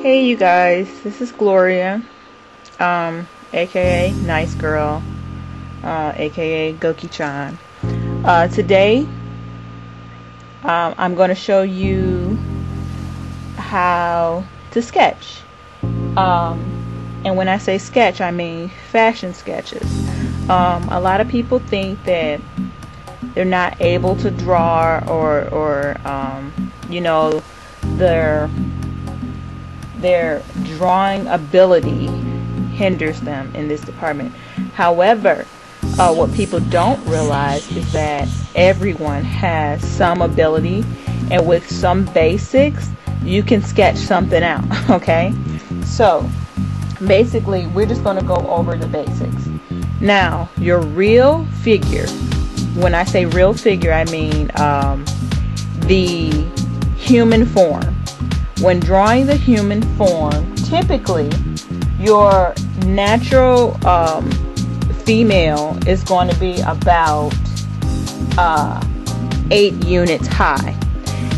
Hey you guys, this is Gloria, aka Nice Girl, aka Goki-chan. Today, I'm going to show you how to sketch. And when I say sketch, I mean fashion sketches. A lot of people think that they're not able to draw or you know, their drawing ability hinders them in this department. However, what people don't realize is that everyone has some ability, and with some basics you can sketch something out. Okay, so basically we're just going to go over the basics. Now, your real figure, when I say real figure, I mean the human form. When drawing the human form, typically your natural female is going to be about 8 units high.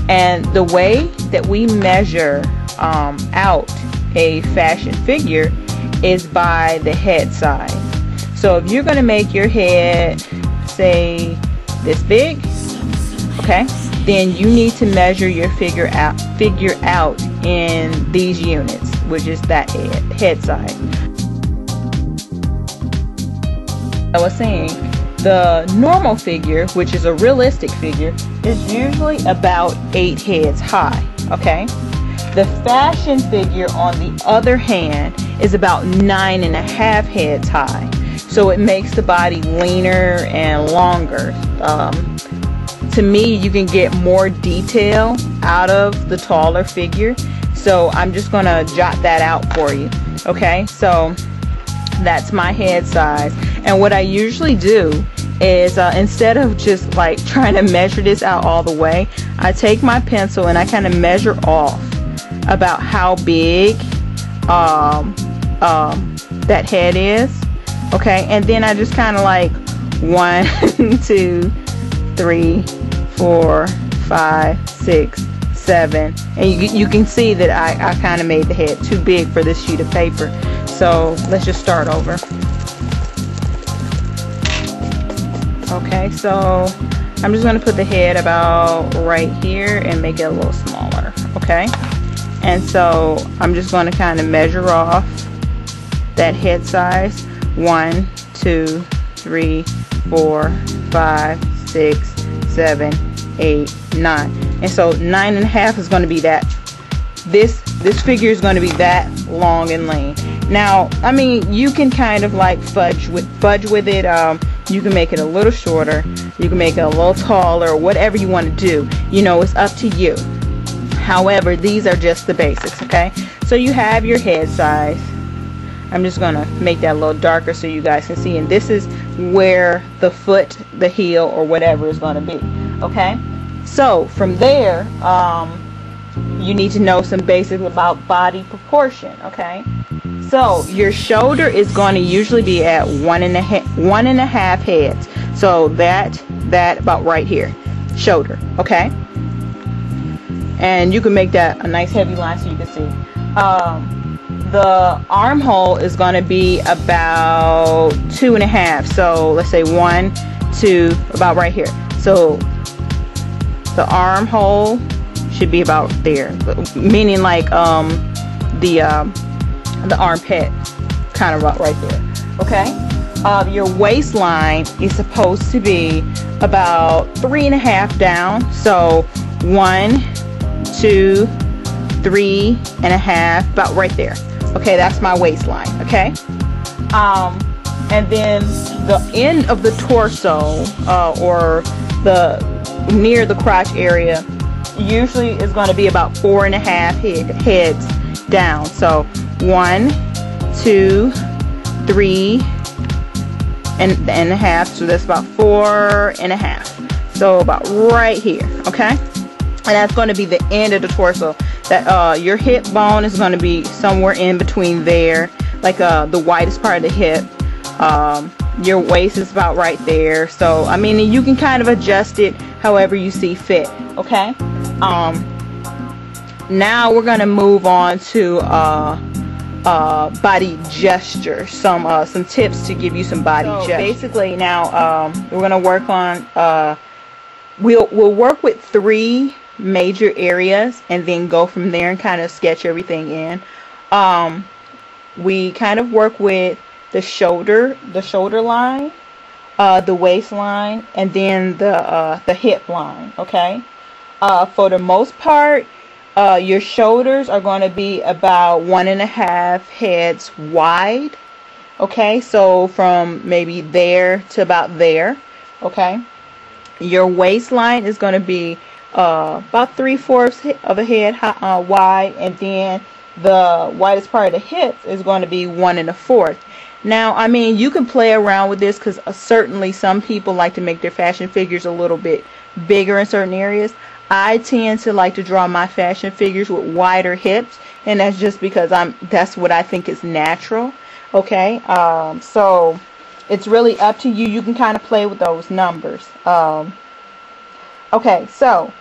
And the way that we measure out a fashion figure is by the head size. So if you're going to make your head, say, this big, okay, then you need to measure your figure out in these units, which is that head size. I was saying, the normal figure, which is a realistic figure, is usually about 8 heads high. Okay, the fashion figure, on the other hand, is about 9.5 heads high. So it makes the body leaner and longer. To me, you can get more detail out of the taller figure. So I'm just going to jot that out for you. Okay, so that's my head size. And what I usually do is instead of just like trying to measure this out all the way, I take my pencil and I kind of measure off about how big that head is. Okay, and then I just kind of like 1, 2, 3, 4, 5, 6, 7, and you can see that I kind of made the head too big for this sheet of paper. So let's just start over. Okay, so I'm just going to put the head about right here and make it a little smaller. Okay, and so I'm just going to kind of measure off that head size. 1, 2, 3, 4, 5, 6, 7, 8, 9. And so 9.5 is going to be that. This figure is going to be that long and lean. Now, I mean, you can kind of like fudge with it. You can make it a little shorter. You can make it a little taller. Whatever you want to do. You know, it's up to you. However, these are just the basics. Okay. So you have your head size. I'm just going to make that a little darker so you guys can see. And this is where the foot, the heel, or whatever is going to be. Okay? So, from there, you need to know some basics about body proportion. Okay? So, your shoulder is going to usually be at 1.5 heads. So, that about right here. Shoulder. Okay? And you can make that a nice heavy line so you can see. The armhole is going to be about 2.5. So let's say 1, 2, about right here. So the armhole should be about there, meaning like the armpit, kind of about right there. Okay. Your waistline is supposed to be about 3.5 down. So 1, 2, 3.5, about right there. Okay, that's my waistline. Okay, and then the end of the torso or the near the crotch area usually is going to be about 4.5 heads down. So 1, 2, 3 and a half. So that's about 4.5. So about right here. Okay. And that's going to be the end of the torso. That your hip bone is going to be somewhere in between there, like the widest part of the hip. Your waist is about right there. So I mean, you can kind of adjust it however you see fit. Okay. now we're gonna move on to body gesture, some tips to give you some body gesture. Basically now we're gonna work on we'll work with 3 major areas and then go from there and kind of sketch everything in. We kind of work with the shoulder line, the waistline, and then the hip line. Okay. For the most part, your shoulders are going to be about 1.5 heads wide. Okay, so from maybe there to about there. Okay, your waistline is going to be about 3/4 of a head wide, and then the widest part of the hips is going to be 1 1/4. Now, I mean, you can play around with this because certainly some people like to make their fashion figures a little bit bigger in certain areas. I tend to like to draw my fashion figures with wider hips, and that's just because that's what I think is natural. Okay, so it's really up to you. You can kind of play with those numbers. Okay, so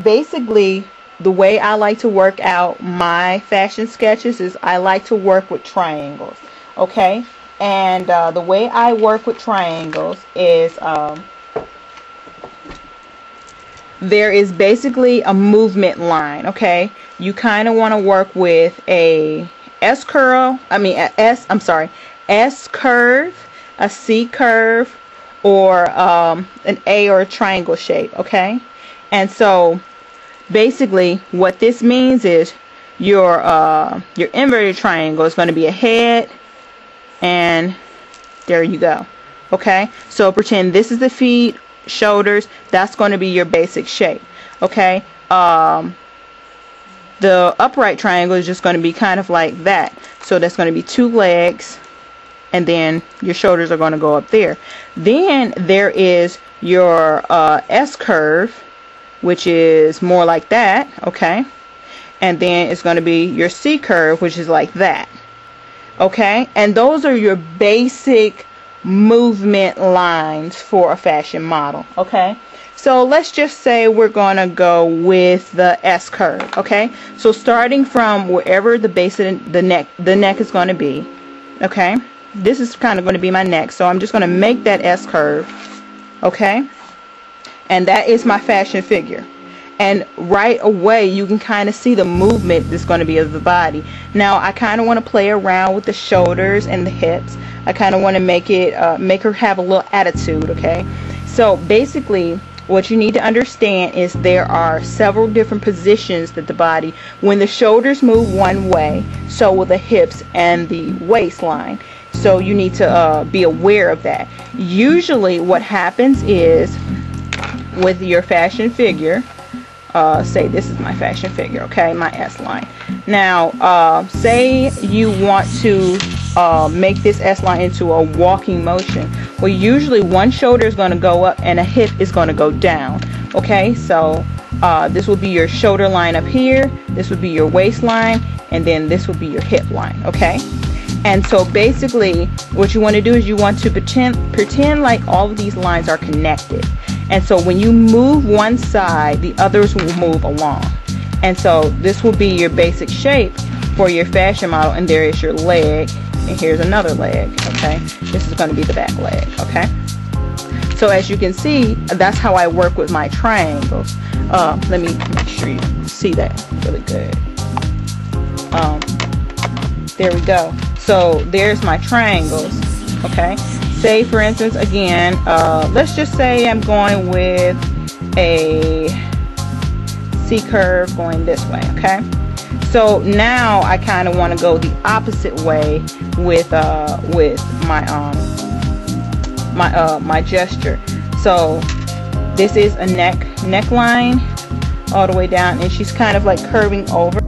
basically the way I like to work out my fashion sketches is I like to work with triangles. Okay, and the way I work with triangles is there is basically a movement line. Okay, you kind of want to work with a S curve, S curve, a C curve, or an A or a triangle shape. Okay, and so basically what this means is your inverted triangle is going to be a head, and there you go. Okay, so pretend this is the feet, shoulders, that's going to be your basic shape. Okay, the upright triangle is just going to be kind of like that. So that's going to be 2 legs, and then your shoulders are going to go up there. Then there is your S curve, which is more like that. Okay, and then it's going to be your C curve, which is like that. Okay, and those are your basic movement lines for a fashion model. Okay, so let's just say we're gonna go with the S curve. Okay, so starting from wherever the base of the neck is going to be. Okay, this is kind of going to be my neck, so I'm just going to make that S curve. Okay, and that is my fashion figure. And right away you can kind of see the movement that's going to be of the body. Now I kind of want to play around with the shoulders and the hips. I kind of want to make her have a little attitude. Okay, so basically what you need to understand is there are several different positions that the body, when the shoulders move one way, so will the hips and the waistline. So you need to be aware of that. Usually what happens is with your fashion figure, say this is my fashion figure, okay, my S line. Now say you want to make this S line into a walking motion. Well, usually one shoulder is going to go up and a hip is going to go down. Okay, so this will be your shoulder line up here, this would be your waistline, and then this would be your hip line. Okay, and so basically what you want to do is you want to pretend like all of these lines are connected. And so when you move one side, the others will move along. And so this will be your basic shape for your fashion model. And there is your leg. And here's another leg. Okay, this is going to be the back leg. Okay, so as you can see, that's how I work with my triangles. Let me make sure you see that really good. There we go. So there's my triangles. Okay, say for instance again, let's just say I'm going with a C curve going this way. Okay, so now I kind of want to go the opposite way with my my gesture. So this is a neckline all the way down, and she's kind of like curving over.